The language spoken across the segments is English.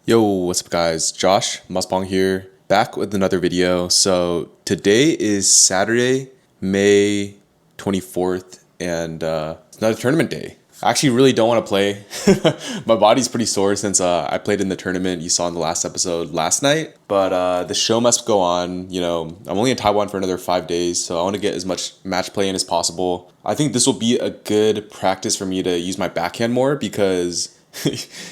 Yo, what's up guys? Josh Musbong here, back with another video. So today is Saturday, May 24th, and it's another tournament day. I actually really don't want to play. My body's pretty sore since I played in the tournament you saw in the last episode last night. But the show must go on. You know, I'm only in Taiwan for another 5 days, so I want to get as much match play in as possible. I think this will be a good practice for me to use my backhand more because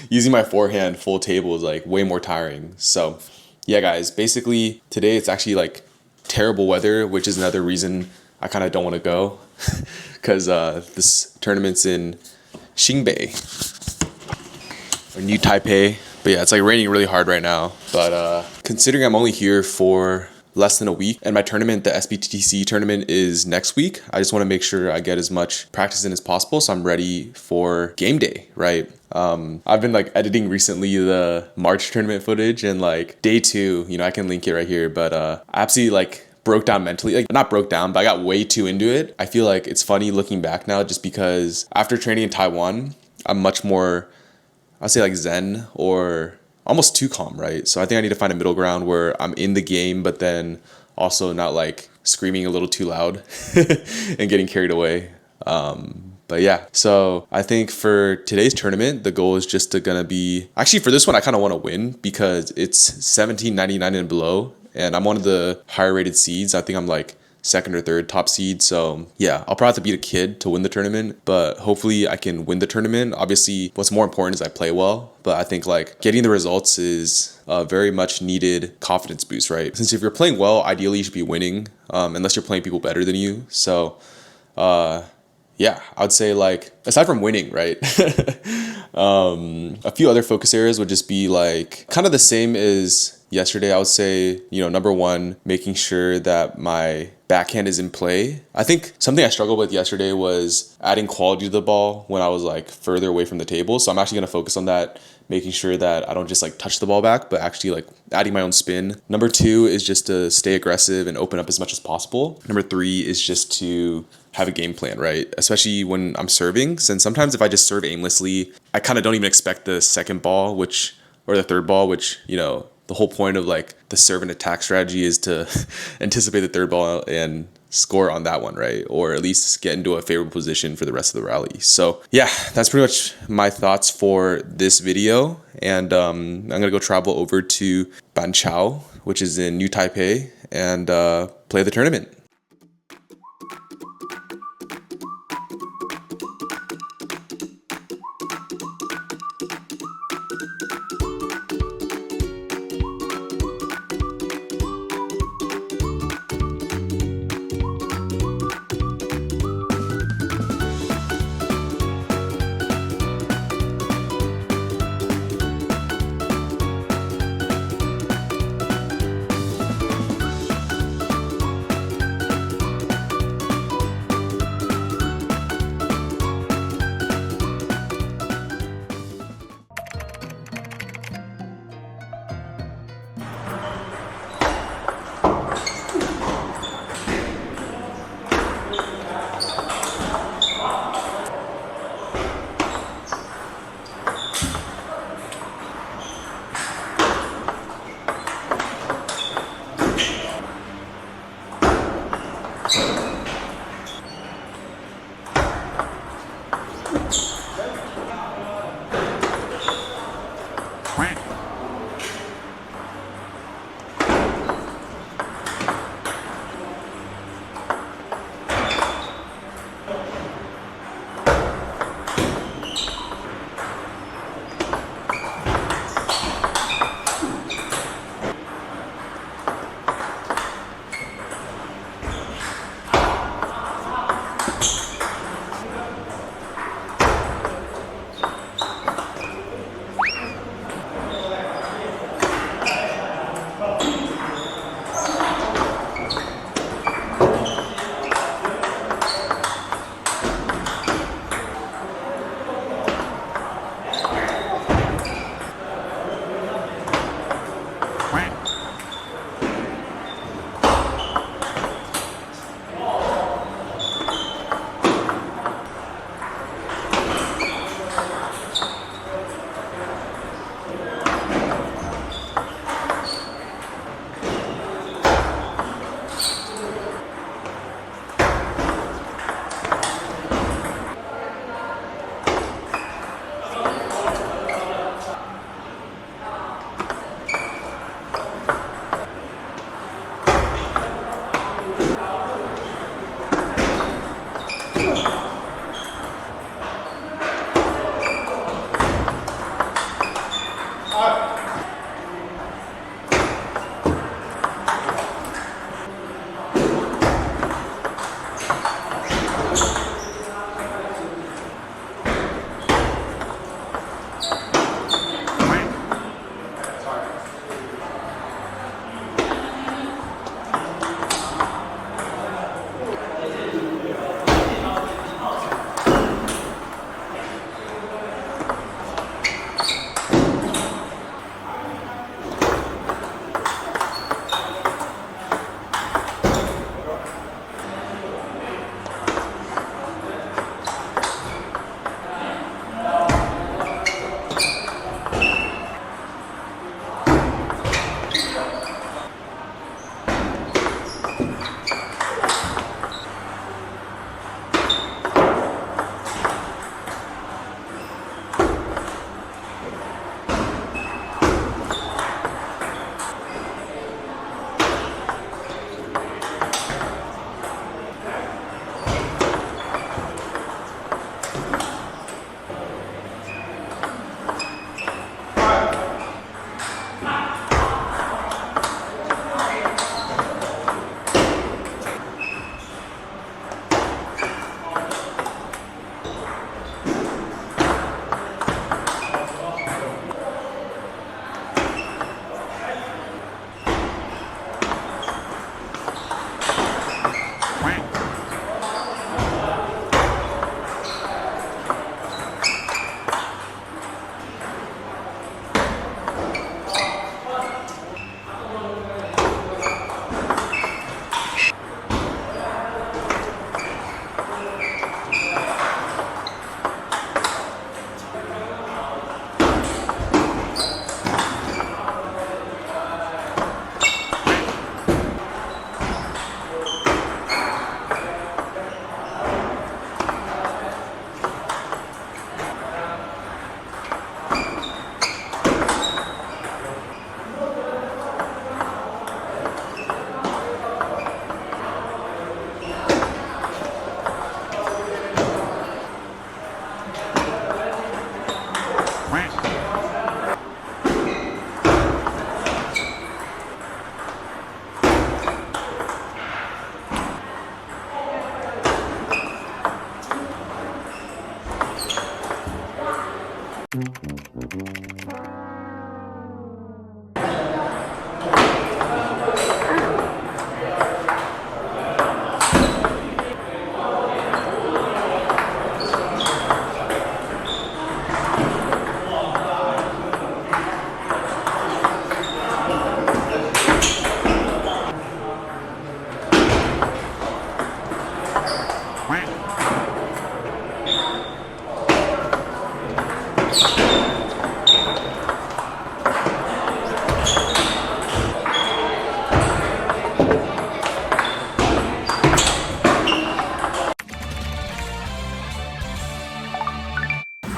using my forehand full table is like way more tiring. So yeah guys, basically today it's actually like terrible weather, which is another reason I kind of don't want to go because this tournament's in Xingbei or New Taipei. But yeah, it's like raining really hard right now. But considering I'm only here for less than a week and my tournament, the SBTC tournament, is next week, I just want to make sure I get as much practice in as possible so I'm ready for game day, right? I've been like editing recently the March tournament footage, and like day 2, you know, I can link it right here, but I absolutely like broke down mentally, like not broke down, but I got way too into it. I feel like it's funny looking back now just because after training in Taiwan, I'm much more, I'd say like zen or almost too calm, right? So I think I need to find a middle ground where I'm in the game, but then also not like screaming a little too loud and getting carried away. But yeah, so I think for today's tournament, the goal is just gonna be, actually for this one, I kind of want to win because it's 1799 and below, and I'm one of the higher rated seeds. I think I'm like second or third top seed. So yeah, I'll probably have to beat a kid to win the tournament, but hopefully I can win the tournament. Obviously, what's more important is I play well, but I think like getting the results is a very much needed confidence boost, right? Since if you're playing well, ideally you should be winning, unless you're playing people better than you. So yeah, I would say like, aside from winning, right? A few other focus areas would just be like kind of the same as yesterday. I would say, you know, number one, making sure that my backhand is in play. I think something I struggled with yesterday was adding quality to the ball when I was like further away from the table. So I'm actually going to focus on that, making sure that I don't just like touch the ball back, but actually like adding my own spin. Number 2 is just to stay aggressive and open up as much as possible. Number 3 is just to have a game plan, right? Especially when I'm serving, since sometimes if I just serve aimlessly, I kind of don't even expect the second ball, or the third ball, which, you know, the whole point of like the serve and attack strategy is to anticipate the third ball and score on that one, right? Or at least get into a favorable position for the rest of the rally. So yeah, that's pretty much my thoughts for this video. And I'm gonna go travel over to Banqiao, which is in New Taipei, and play the tournament.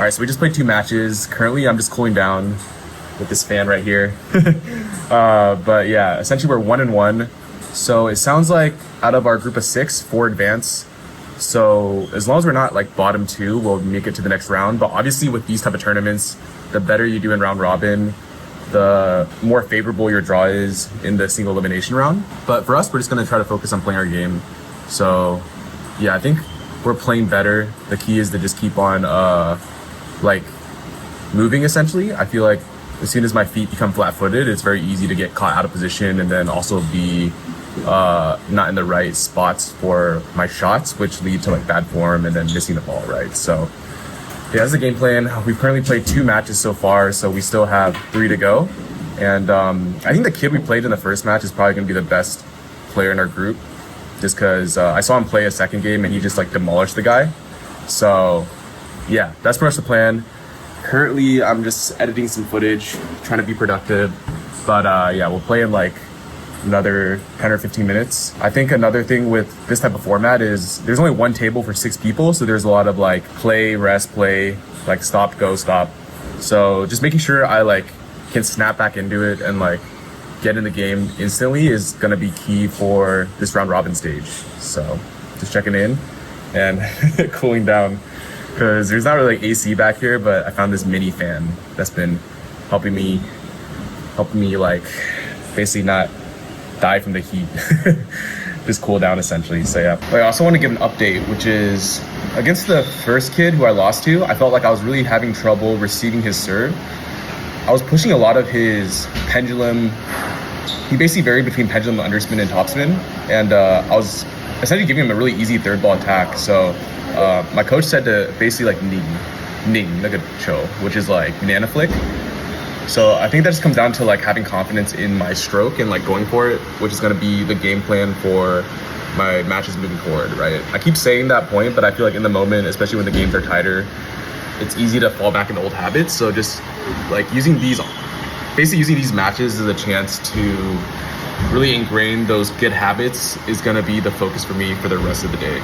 right, so we just played 2 matches. Currently, I'm just cooling down with this fan right here. But yeah, essentially we're 1-1. So it sounds like out of our group of 6, 4 advance. So as long as we're not like bottom 2, we'll make it to the next round. But obviously with these type of tournaments, the better you do in round robin, the more favorable your draw is in the single elimination round. But for us, we're just gonna try to focus on playing our game. So yeah, I think we're playing better. The key is to just keep on like moving essentially. I feel like as soon as my feet become flat-footed, it's very easy to get caught out of position and then also be not in the right spots for my shots, which lead to like bad form and then missing the ball, right? So yeah, that's the game plan. We've currently played 2 matches so far, so we still have 3 to go. And I think the kid we played in the first match is probably gonna be the best player in our group, just because I saw him play a second game and he just like demolished the guy. So yeah, that's pretty much the plan. Currently, I'm just editing some footage, trying to be productive. But yeah, we'll play in like another 10 or 15 minutes. I think another thing with this type of format is there's only 1 table for 6 people. So there's a lot of like play, rest, play, like stop, go, stop. So just making sure I like can snap back into it and like get in the game instantly is gonna be key for this round robin stage. So just checking in and cooling down, because there's not really like AC back here, but I found this mini fan that's been helping me like basically not die from the heat. Just cool down essentially. So yeah. But I also want to give an update, which is against the first kid who I lost to, I felt like I was really having trouble receiving his serve. I was pushing a lot of his pendulum. He basically varied between pendulum, underspin, and topspin, and I was essentially giving him a really easy third ball attack. So my coach said to basically like ning, like a cho, which is like banana flick. So I think that just comes down to like having confidence in my stroke and like going for it, which is going to be the game plan for my matches moving forward, right? I keep saying that point, but I feel like in the moment, especially when the games are tighter, it's easy to fall back into old habits. So just like using these matches as a chance to really ingrain those good habits is going to be the focus for me for the rest of the day.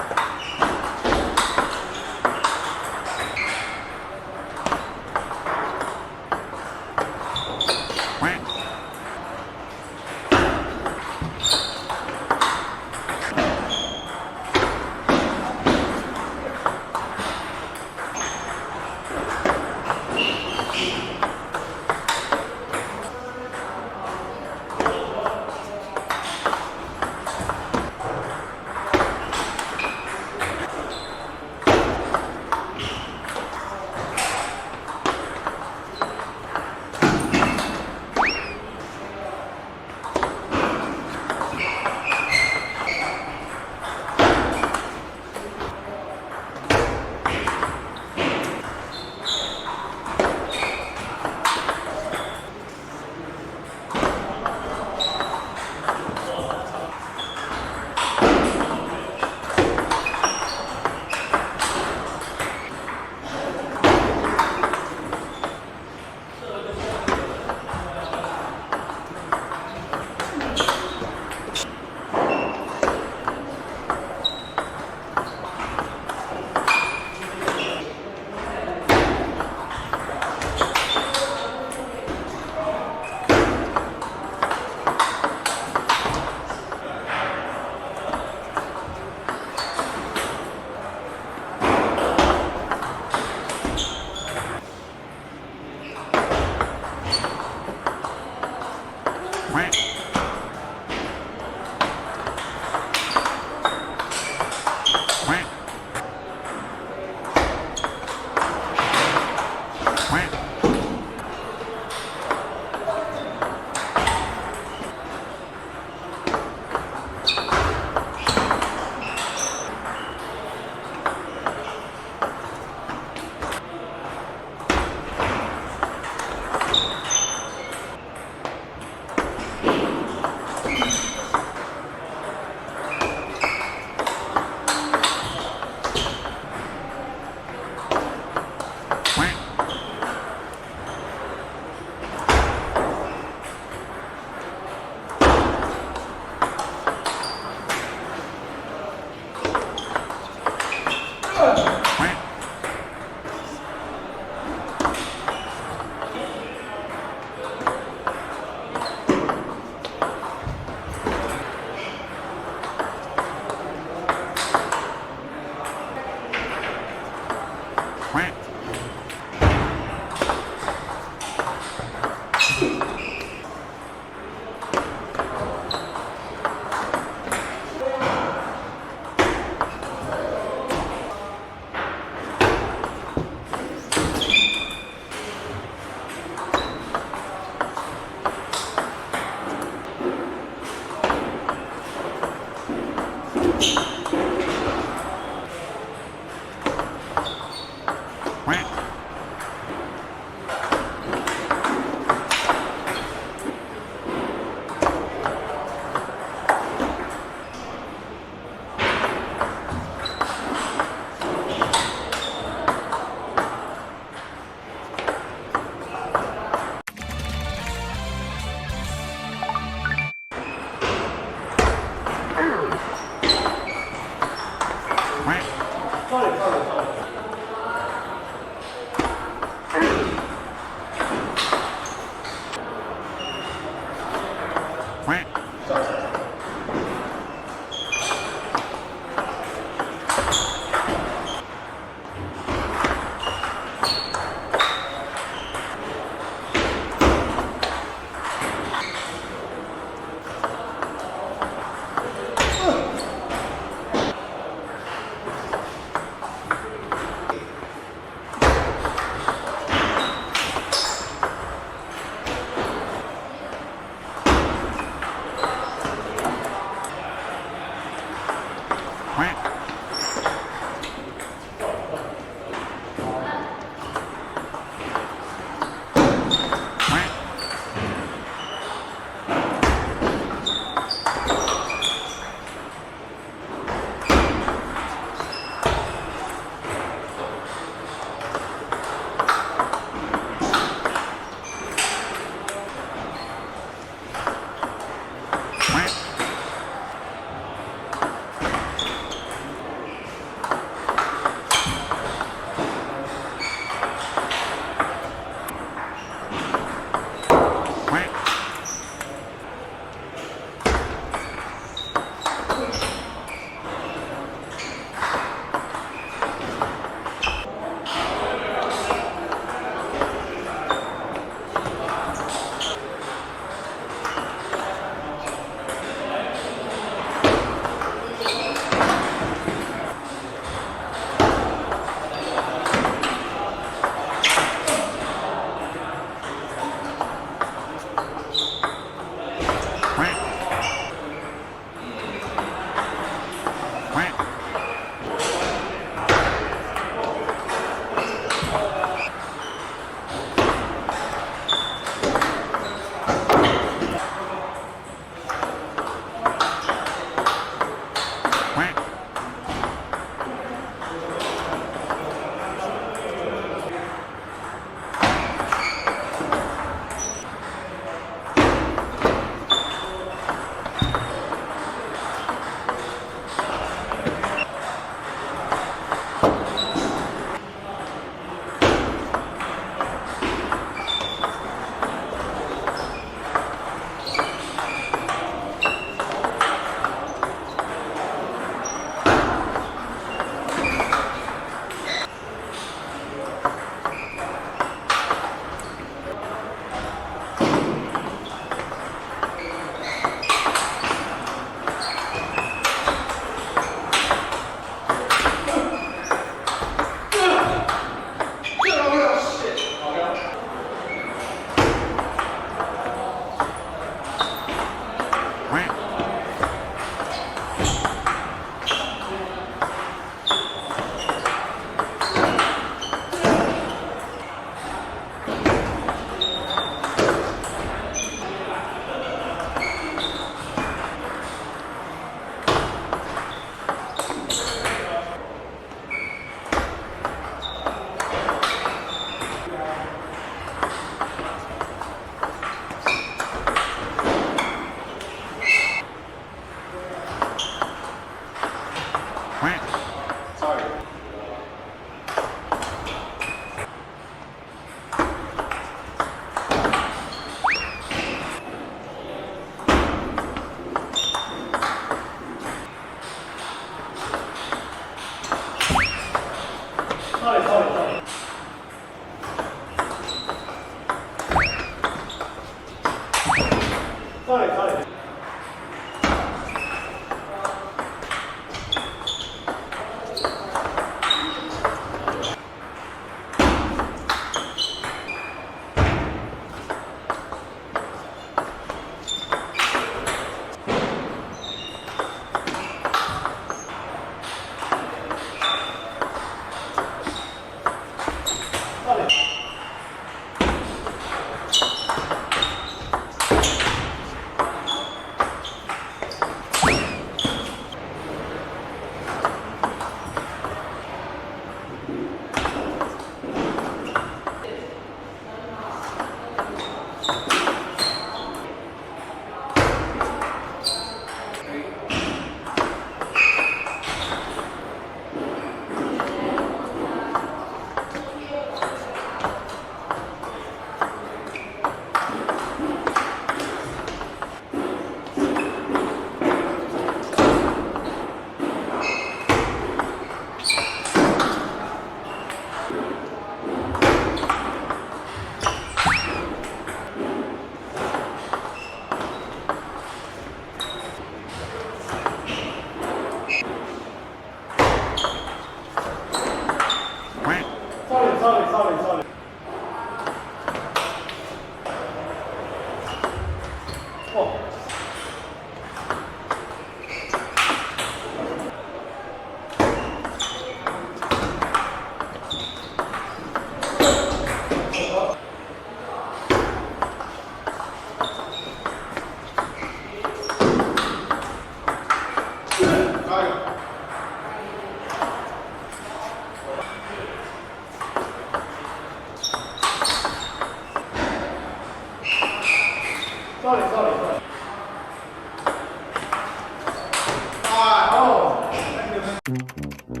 Alright,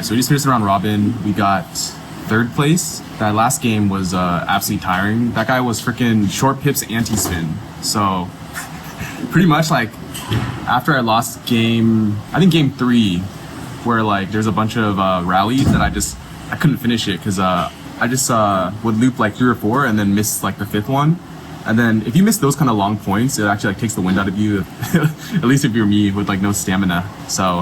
so we just finished the round robin. We got third place. That last game was absolutely tiring. That guy was freaking short pips anti-spin. So pretty much like after I lost I think game 3, where like there's a bunch of rallies that I couldn't finish it because I just would loop like 3 or 4 and then miss like the 5th one. And then if you miss those kind of long points, it actually like takes the wind out of you, at least if you're me with like no stamina. So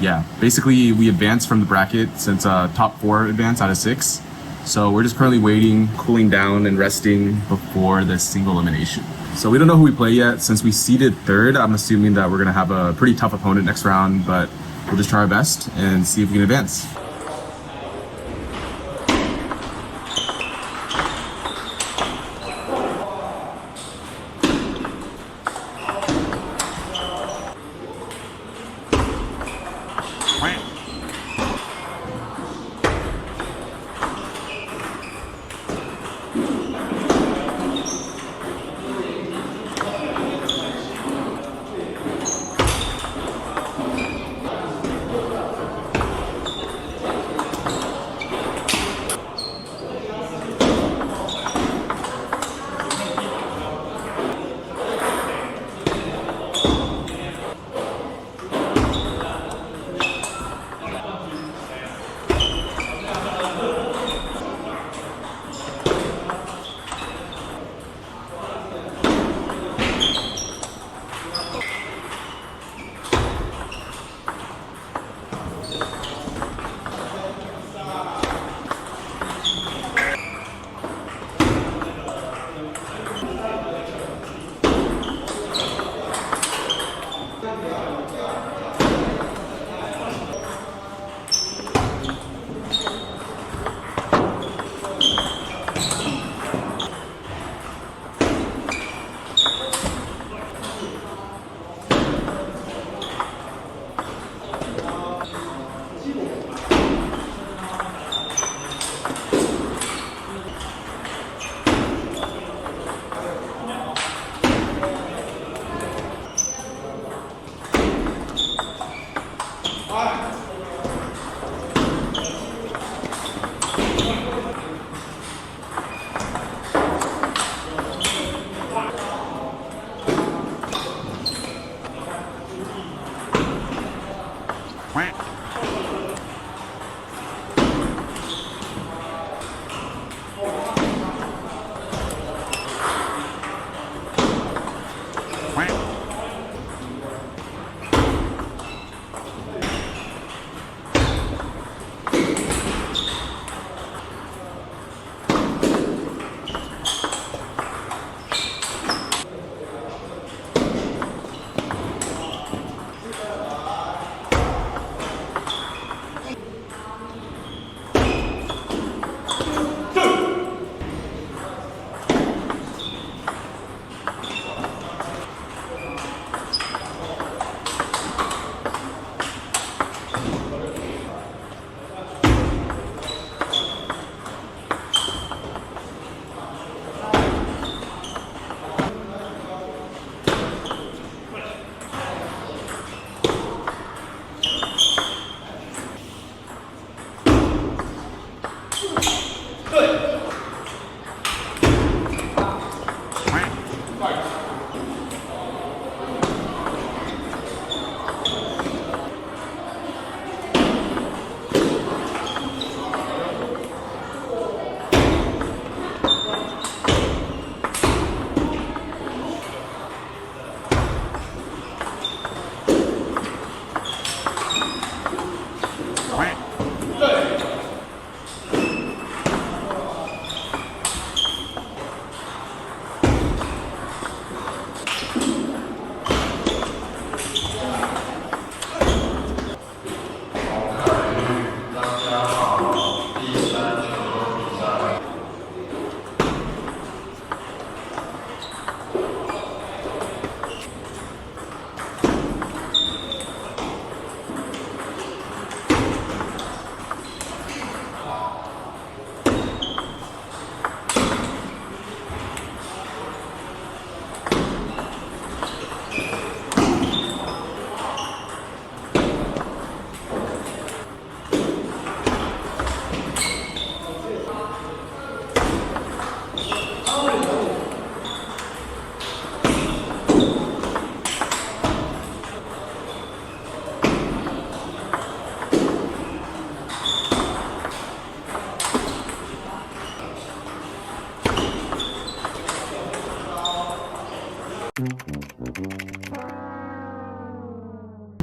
yeah, basically we advanced from the bracket since top 4 advance out of 6. So we're just currently waiting, cooling down and resting before the single elimination. So we don't know who we play yet. Since we seeded 3rd, I'm assuming that we're gonna have a pretty tough opponent next round, but we'll just try our best and see if we can advance.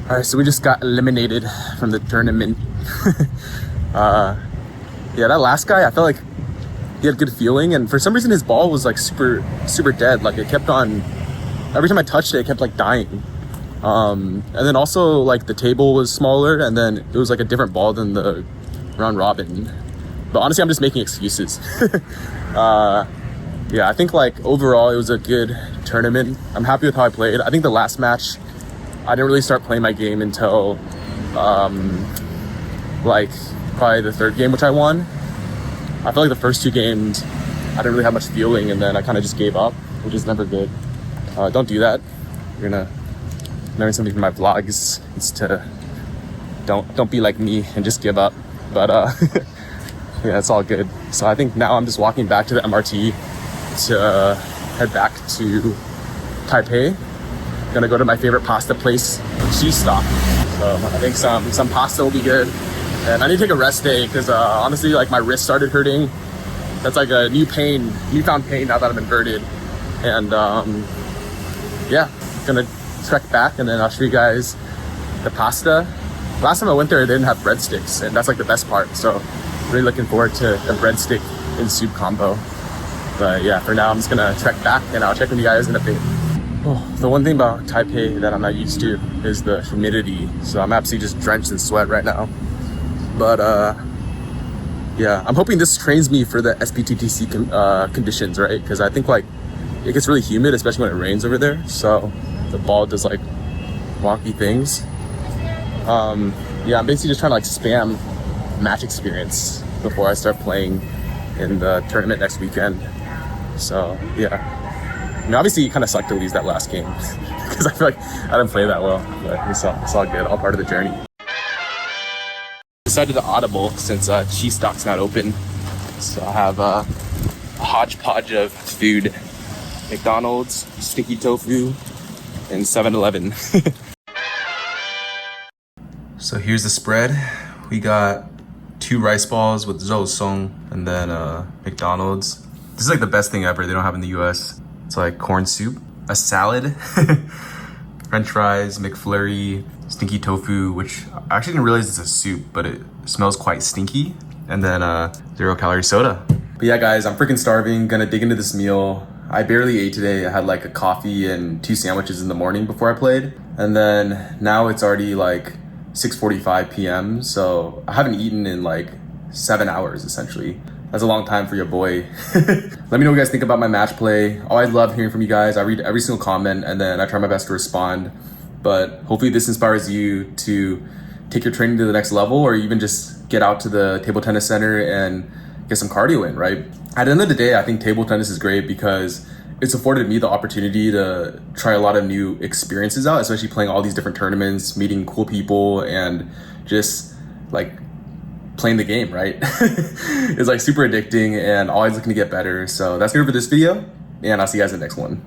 All right, so we just got eliminated from the tournament. Yeah, that last guy, I felt like he had good feeling, and for some reason his ball was like super dead. Like it kept on, every time I touched it, it kept like dying. And then also like the table was smaller, and then it was like a different ball than the round robin. But honestly, I'm just making excuses. Yeah, I think like overall it was a good tournament. I'm happy with how I played. I think the last match, I didn't really start playing my game until like probably the third game, which I won. I feel like the first two games I didn't really have much feeling, and then I kind of just gave up, which is never good. Don't do that. You're gonna learn something from my vlogs. It's to don't be like me and just give up. But yeah, it's all good. So I think now I'm just walking back to the MRT to head back to Taipei. Gonna go to my favorite pasta place, Cheese Stock. So I think some pasta will be good. And I need to take a rest day because honestly, like my wrist started hurting. That's like a newfound pain now that I'm inverted. And yeah, gonna trek back and then I'll show you guys the pasta. Last time I went there, they didn't have breadsticks, and that's like the best part. So really looking forward to a breadstick and soup combo. But yeah, for now, I'm just gonna trek back and I'll check with you guys in a bit. Oh, the one thing about Taipei that I'm not used to is the humidity. So I'm absolutely just drenched in sweat right now. But yeah, I'm hoping this trains me for the SPTTC conditions, right? Because I think like it gets really humid, especially when it rains over there. So the ball does like wonky things. Yeah, I'm basically just trying to like spam match experience before I start playing in the tournament next weekend. So yeah, I mean, obviously it kind of sucked to lose that last game because I feel like I didn't play that well, but it's all good, all part of the journey. Decided to audible since Cheese Stock's not open, so I have a hodgepodge of food: McDonald's, sticky tofu, and 7-Eleven. So here's the spread. We got 2 rice balls with zhousong, and then McDonald's. This is like the best thing ever. They don't have in the US. It's like corn soup, a salad, French fries, McFlurry, stinky tofu, which I actually didn't realize it's a soup, but it smells quite stinky, and then 0-calorie soda. But yeah, guys, I'm freaking starving. Gonna dig into this meal. I barely ate today. I had like a coffee and 2 sandwiches in the morning before I played, and then now it's already like 6:45 p.m. So I haven't eaten in like 7 hours essentially. That's a long time for your boy. Let me know what you guys think about my match play. Always love hearing from you guys. I read every single comment and then I try my best to respond. But hopefully this inspires you to take your training to the next level, or even just get out to the table tennis center and get some cardio in, right? At the end of the day, I think table tennis is great because it's afforded me the opportunity to try a lot of new experiences out, especially playing all these different tournaments, meeting cool people, and just like playing the game, right? It's like super addicting and always looking to get better. So that's it for this video, and I'll see you guys in the next one.